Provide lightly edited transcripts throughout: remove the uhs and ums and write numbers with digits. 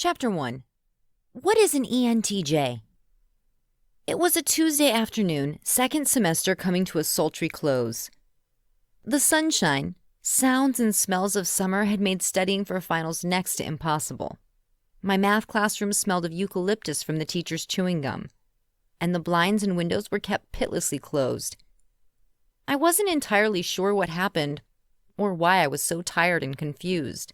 Chapter 1. What is an ENTJ? It was a Tuesday afternoon, second semester coming to a sultry close. The sunshine, sounds and smells of summer had made studying for finals next to impossible. My math classroom smelled of eucalyptus from the teacher's chewing gum, and the blinds and windows were kept pitilessly closed. I wasn't entirely sure what happened or why I was so tired and confused.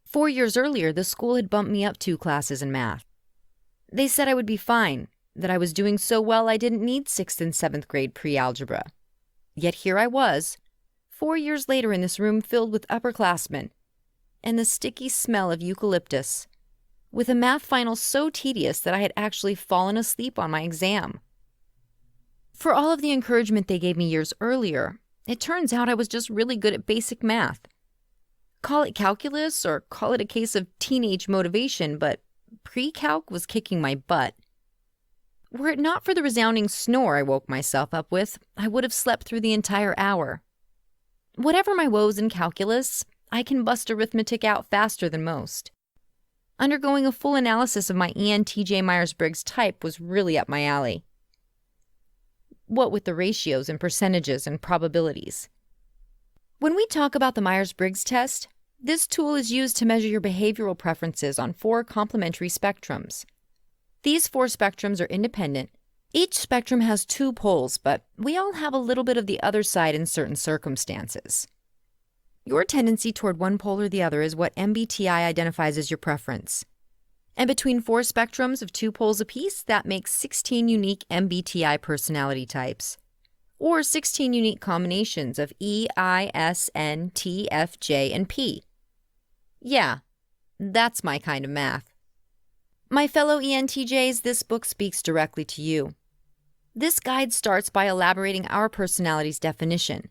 4 years earlier, the school had bumped me up 2 classes in math. They said I would be fine, that I was doing so well I didn't need 6th and 7th grade pre-algebra. Yet here I was, 4 years later in this room filled with upperclassmen, and the sticky smell of eucalyptus, with a math final so tedious that I had actually fallen asleep on my exam. For all of the encouragement they gave me years earlier, it turns out I was just really good at basic math. Call it calculus or call it a case of teenage motivation, but pre-calc was kicking my butt. Were it not for the resounding snore I woke myself up with, I would have slept through the entire hour. Whatever my woes in calculus, I can bust arithmetic out faster than most. Undergoing a full analysis of my ENTJ Myers-Briggs type was really up my alley. What with the ratios and percentages and probabilities. When we talk about the Myers-Briggs test, this tool is used to measure your behavioral preferences on 4 complementary spectrums. These 4 spectrums are independent. Each spectrum has 2 poles, but we all have a little bit of the other side in certain circumstances. Your tendency toward one pole or the other is what MBTI identifies as your preference. And between 4 spectrums of 2 poles apiece, that makes 16 unique MBTI personality types, or 16 unique combinations of E, I, S, N, T, F, J, and P. Yeah, that's my kind of math. My fellow ENTJs, this book speaks directly to you. This guide starts by elaborating our personality's definition,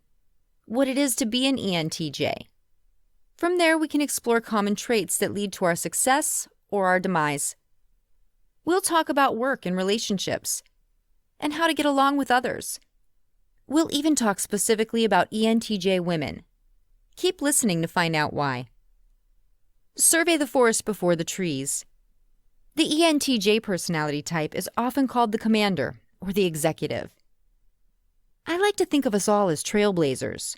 what it is to be an ENTJ. From there, we can explore common traits that lead to our success or our demise. We'll talk about work and relationships, and how to get along with others. We'll even talk specifically about ENTJ women. Keep listening to find out why. Survey the forest before the trees. The ENTJ personality type is often called the commander or the executive. I like to think of us all as trailblazers.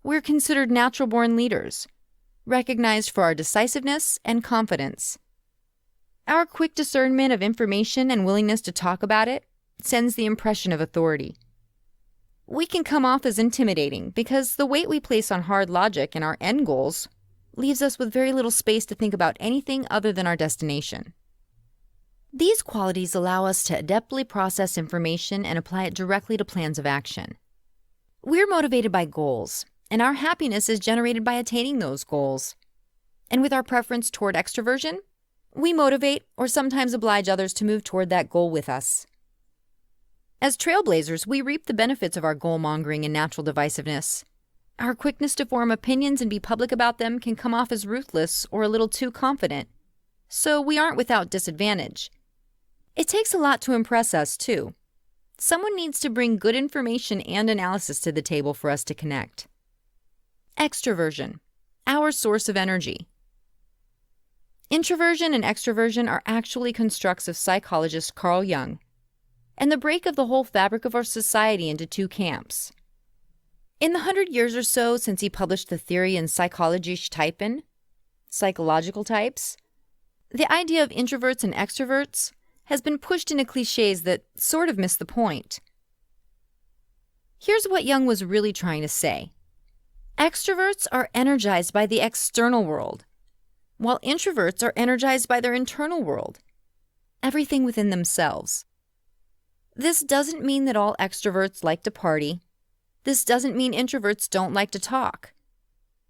We're considered natural-born leaders, recognized for our decisiveness and confidence. Our quick discernment of information and willingness to talk about it sends the impression of authority. We can come off as intimidating because the weight we place on hard logic and our end goals leaves us with very little space to think about anything other than our destination. These qualities allow us to adeptly process information and apply it directly to plans of action. We're motivated by goals, and our happiness is generated by attaining those goals. And with our preference toward extroversion, we motivate or sometimes oblige others to move toward that goal with us. As trailblazers, we reap the benefits of our goal-mongering and natural divisiveness. Our quickness to form opinions and be public about them can come off as ruthless or a little too confident. So we aren't without disadvantage. It takes a lot to impress us, too. Someone needs to bring good information and analysis to the table for us to connect. Extroversion, our source of energy. Introversion and extroversion are actually constructs of psychologist Carl Jung, and the break of the whole fabric of our society into 2 camps. In the 100 years or so since he published the theory in Psychologische Typen, psychological types, the idea of introverts and extroverts has been pushed into cliches that sort of miss the point. Here's what Jung was really trying to say. Extroverts are energized by the external world, while introverts are energized by their internal world, everything within themselves. This doesn't mean that all extroverts like to party. This doesn't mean introverts don't like to talk.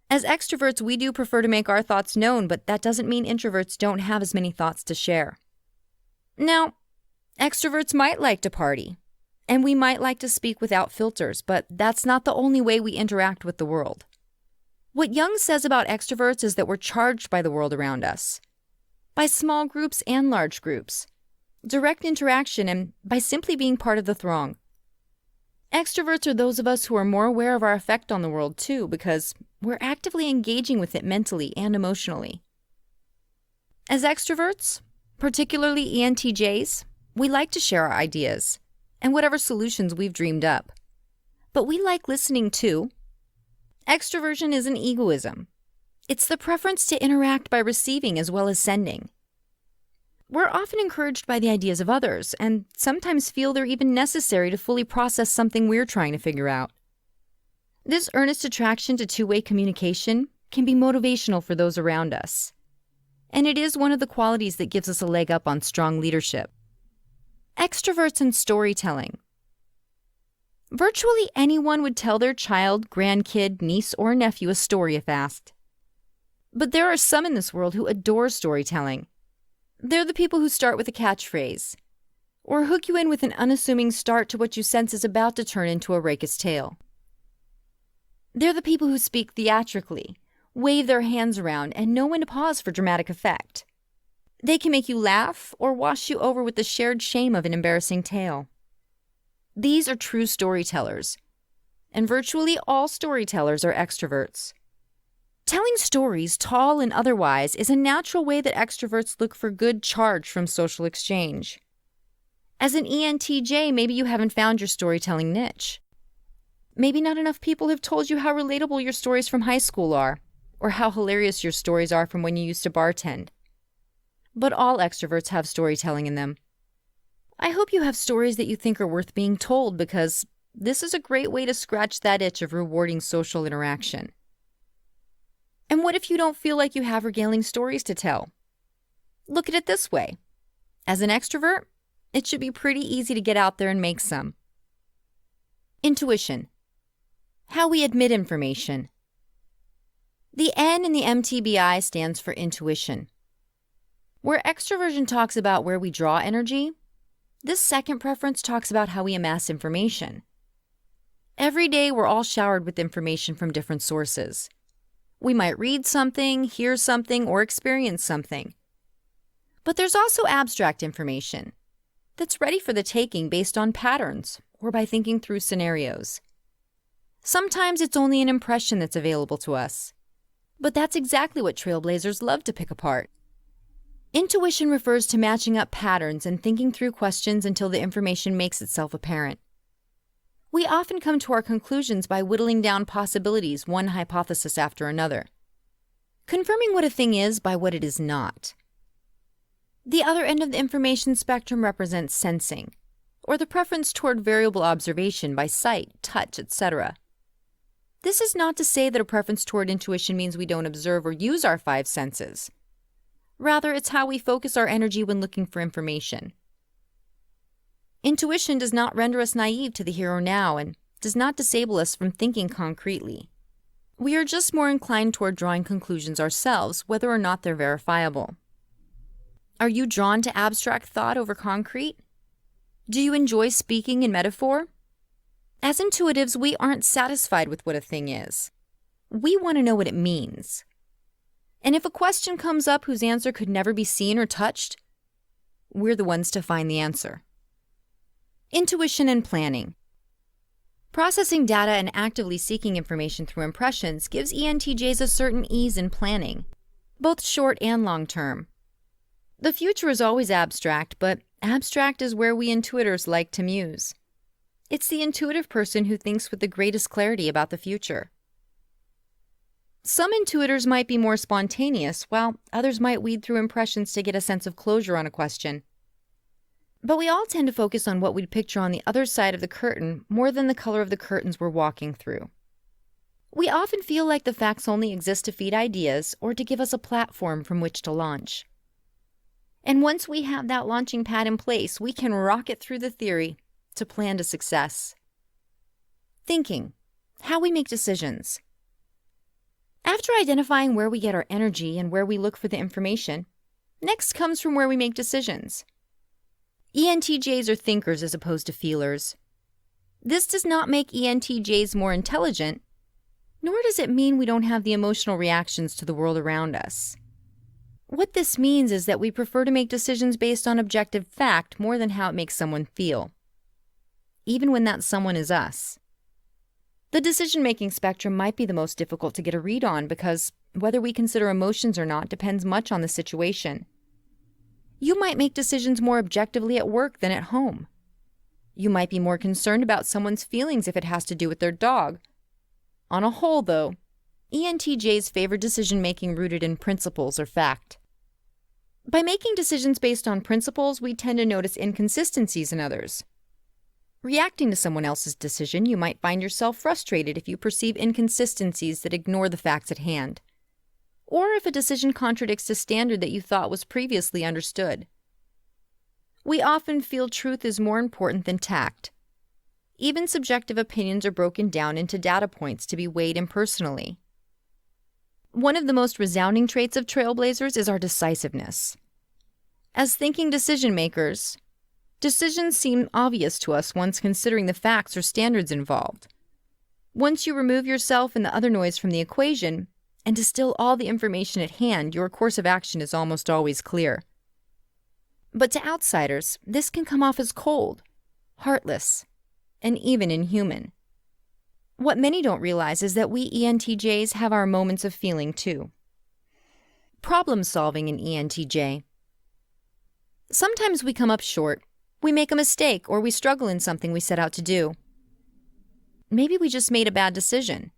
As extroverts, we do prefer to make our thoughts known, but that doesn't mean introverts don't have as many thoughts to share. Now, extroverts might like to party, and we might like to speak without filters, but that's not the only way we interact with the world. What Jung says about extroverts is that we're charged by the world around us, by small groups and large groups, direct interaction, and by simply being part of the throng. Extroverts are those of us who are more aware of our effect on the world too, because we're actively engaging with it mentally and emotionally. As extroverts, particularly ENTJs, we like to share our ideas and whatever solutions we've dreamed up. But we like listening too. Extroversion isn't egoism. It's the preference to interact by receiving as well as sending. We're often encouraged by the ideas of others and sometimes feel they're even necessary to fully process something we're trying to figure out. This earnest attraction to two-way communication can be motivational for those around us. And it is one of the qualities that gives us a leg up on strong leadership. Extroverts and storytelling. Virtually anyone would tell their child, grandkid, niece, or nephew a story if asked. But there are some in this world who adore storytelling. They're the people who start with a catchphrase, or hook you in with an unassuming start to what you sense is about to turn into a raucous tale. They're the people who speak theatrically, wave their hands around, and know when to pause for dramatic effect. They can make you laugh or wash you over with the shared shame of an embarrassing tale. These are true storytellers, and virtually all storytellers are extroverts. Telling stories, tall and otherwise, is a natural way that extroverts look for good charge from social exchange. As an ENTJ, maybe you haven't found your storytelling niche. Maybe not enough people have told you how relatable your stories from high school are, or how hilarious your stories are from when you used to bartend. But all extroverts have storytelling in them. I hope you have stories that you think are worth being told, because this is a great way to scratch that itch of rewarding social interaction. And what if you don't feel like you have regaling stories to tell? Look at it this way. As an extrovert, it should be pretty easy to get out there and make some. Intuition. How we admit information. The N in the MTBI stands for intuition. Where extroversion talks about where we draw energy, this second preference talks about how we amass information. Every day, we're all showered with information from different sources. We might read something, hear something, or experience something. But there's also abstract information that's ready for the taking based on patterns or by thinking through scenarios. Sometimes it's only an impression that's available to us. But that's exactly what trailblazers love to pick apart. Intuition refers to matching up patterns and thinking through questions until the information makes itself apparent. We often come to our conclusions by whittling down possibilities, one hypothesis after another, confirming what a thing is by what it is not. The other end of the information spectrum represents sensing, or the preference toward variable observation by sight, touch, etc. This is not to say that a preference toward intuition means we don't observe or use our five senses. Rather, it's how we focus our energy when looking for information. Intuition does not render us naive to the here or now and does not disable us from thinking concretely. We are just more inclined toward drawing conclusions ourselves, whether or not they're verifiable. Are you drawn to abstract thought over concrete? Do you enjoy speaking in metaphor? As intuitives, we aren't satisfied with what a thing is. We want to know what it means. And if a question comes up whose answer could never be seen or touched, we're the ones to find the answer. Intuition and planning. Processing data and actively seeking information through impressions gives ENTJs a certain ease in planning, both short and long term. The future is always abstract, but abstract is where we intuitors like to muse. It's the intuitive person who thinks with the greatest clarity about the future. Some intuitors might be more spontaneous, while others might weed through impressions to get a sense of closure on a question. But we all tend to focus on what we'd picture on the other side of the curtain more than the color of the curtains we're walking through. We often feel like the facts only exist to feed ideas or to give us a platform from which to launch. And once we have that launching pad in place, we can rocket through the theory to plan to success. Thinking. How we make decisions. After identifying where we get our energy and where we look for the information, next comes from where we make decisions. ENTJs are thinkers as opposed to feelers. This does not make ENTJs more intelligent, nor does it mean we don't have the emotional reactions to the world around us. What this means is that we prefer to make decisions based on objective fact more than how it makes someone feel, even when that someone is us. The decision-making spectrum might be the most difficult to get a read on because whether we consider emotions or not depends much on the situation. You might make decisions more objectively at work than at home. You might be more concerned about someone's feelings if it has to do with their dog. On a whole, though, ENTJs favor decision-making rooted in principles or fact. By making decisions based on principles, we tend to notice inconsistencies in others. Reacting to someone else's decision, you might find yourself frustrated if you perceive inconsistencies that ignore the facts at hand, or if a decision contradicts a standard that you thought was previously understood. We often feel truth is more important than tact. Even subjective opinions are broken down into data points to be weighed impersonally. One of the most resounding traits of trailblazers is our decisiveness. As thinking decision makers, decisions seem obvious to us once considering the facts or standards involved. Once you remove yourself and the other noise from the equation and distill all the information at hand, your course of action is almost always clear. But to outsiders, this can come off as cold, heartless, and even inhuman. What many don't realize is that we ENTJs have our moments of feeling too. Problem solving in ENTJ. Sometimes we come up short, we make a mistake, or we struggle in something we set out to do. Maybe we just made a bad decision.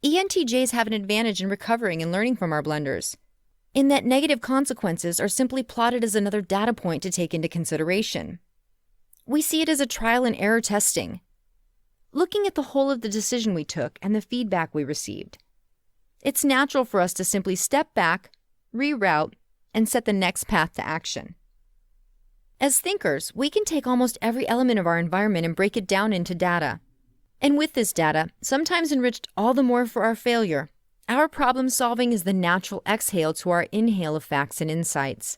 ENTJs have an advantage in recovering and learning from our blunders, in that negative consequences are simply plotted as another data point to take into consideration. We see it as a trial and error testing, looking at the whole of the decision we took and the feedback we received. It's natural for us to simply step back, reroute, and set the next path to action. As thinkers, we can take almost every element of our environment and break it down into data. And with this data, sometimes enriched all the more for our failure, our problem solving is the natural exhale to our inhale of facts and insights.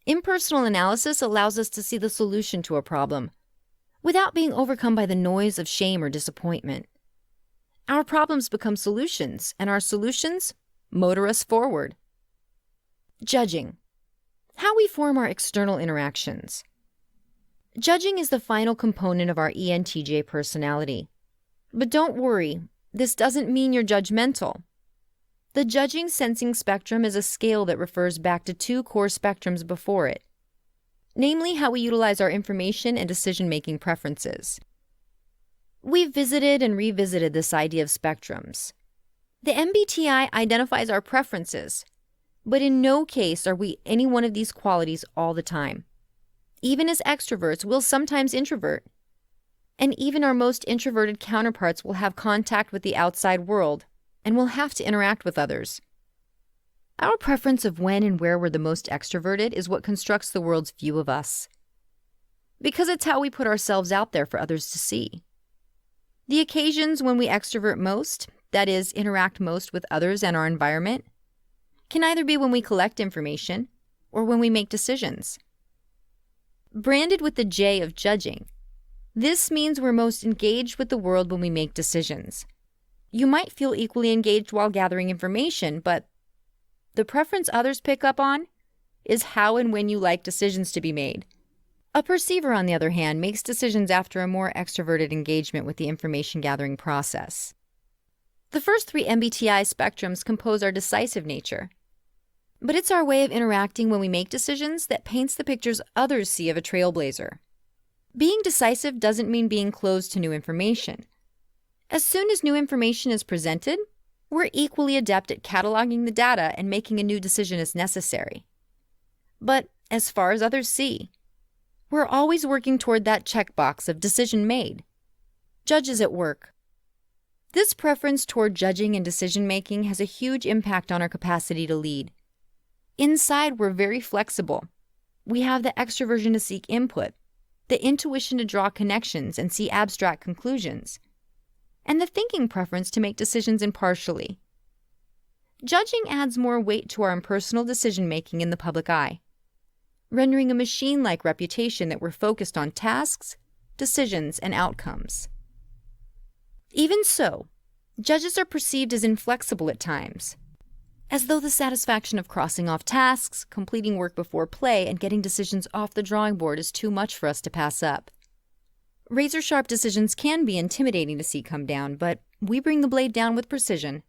Impersonal analysis allows us to see the solution to a problem, without being overcome by the noise of shame or disappointment. Our problems become solutions, and our solutions motor us forward. Judging. How we form our external interactions. Judging is the final component of our ENTJ personality. But don't worry, this doesn't mean you're judgmental. The judging sensing spectrum is a scale that refers back to two core spectrums before it, namely how we utilize our information and decision-making preferences. We've visited and revisited this idea of spectrums. The MBTI identifies our preferences, but in no case are we any one of these qualities all the time. Even as extroverts, we'll sometimes introvert. And even our most introverted counterparts will have contact with the outside world and will have to interact with others. Our preference of when and where we're the most extroverted is what constructs the world's view of us, because it's how we put ourselves out there for others to see. The occasions when we extrovert most, that is, interact most with others and our environment, can either be when we collect information or when we make decisions. Branded with the J of judging, this means we're most engaged with the world when we make decisions. You might feel equally engaged while gathering information, but the preference others pick up on is how and when you like decisions to be made. A perceiver, on the other hand, makes decisions after a more extroverted engagement with the information gathering process. The first three MBTI spectrums compose our decisive nature. But it's our way of interacting when we make decisions that paints the pictures others see of a trailblazer. Being decisive doesn't mean being closed to new information. As soon as new information is presented, we're equally adept at cataloging the data and making a new decision as necessary. But as far as others see, we're always working toward that checkbox of decision made. Judges at work. This preference toward judging and decision-making has a huge impact on our capacity to lead. Inside, we're very flexible. We have the extroversion to seek input, the intuition to draw connections and see abstract conclusions, and the thinking preference to make decisions impartially. Judging adds more weight to our impersonal decision-making in the public eye, rendering a machine-like reputation that we're focused on tasks, decisions, and outcomes. Even so, judges are perceived as inflexible at times, as though the satisfaction of crossing off tasks, completing work before play, and getting decisions off the drawing board is too much for us to pass up. Razor-sharp decisions can be intimidating to see come down, but we bring the blade down with precision.